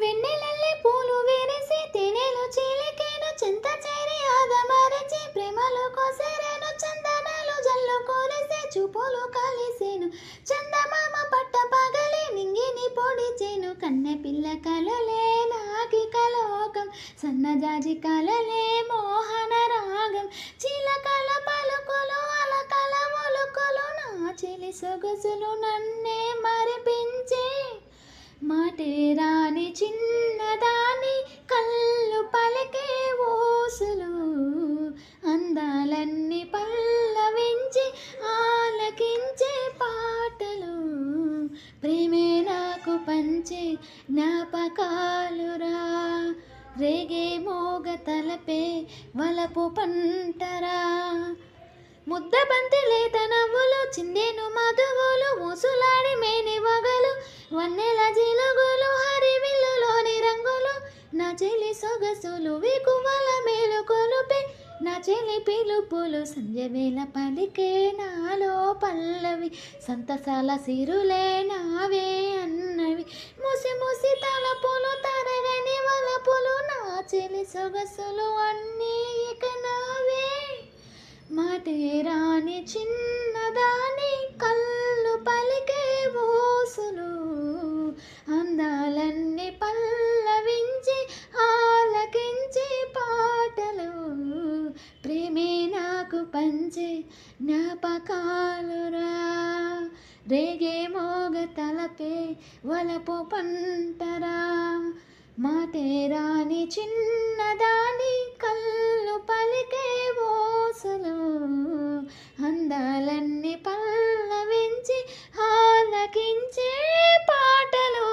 వెన్నెలల్లే పూలు విరిసి తేనెలు చీలికేను చింత చేరి ఆదమరచి ప్రేమలు కోసరేను చందనాలు జల్లు కోరిసే చూపులు కలిసేను చందమామ పట్ట పగలే నింగిని పొడిచేను కన్నె పిల్ల కలలే నాకి కలోకం సన్నజాజి కలలే మోహన రాగం చిలకల పలుకులు అలకల మొలుకులు నా చెలి సొగసులు నన్నే మరిపించే మాటే రాని చిన్నదాని కళ్ళు పలికే ఓసులు అందాలన్నీ పల్లవించి ఆలకించే పాటలు ప్రేమే నాకు పంచే జ్ఞాపకాలురా రేగే మోగ తలపే వలపు పంటరా ముద్ద బంతి లేత నవ్వులు చిందెను మధువులు మూసులాడి మేని వగలు వన్నెల జిలుగులు హరివిల్లులోని రంగులు నా చెలి సొగసులు వేకువల మేలు కొలుపే నా చెలి పిలుపులు సంధ్యవేళ పలికే నాలో పల్లవి సంతసాల సిరులే నావే అన్నవి ముసి ముసి తలపులు తరగని వలపులు నా చెలి సొగసులు అన్నీ ఇక నావే మాటే రాని చిన్నదాని కళ్ళు పలికే ఓసులు అందాలన్నీ పల్లవించి ఆలకించే పాటలు ప్రేమే నాకు పంచే జ్ఞాపకాలురా రేగే మోగ తలపే వలపు పంటరా మాటే రాని చిన్నదాని కళ్ళు పలికే ఓసులు అందాలన్నీ పల్లవించి ఆలకించే పాటలు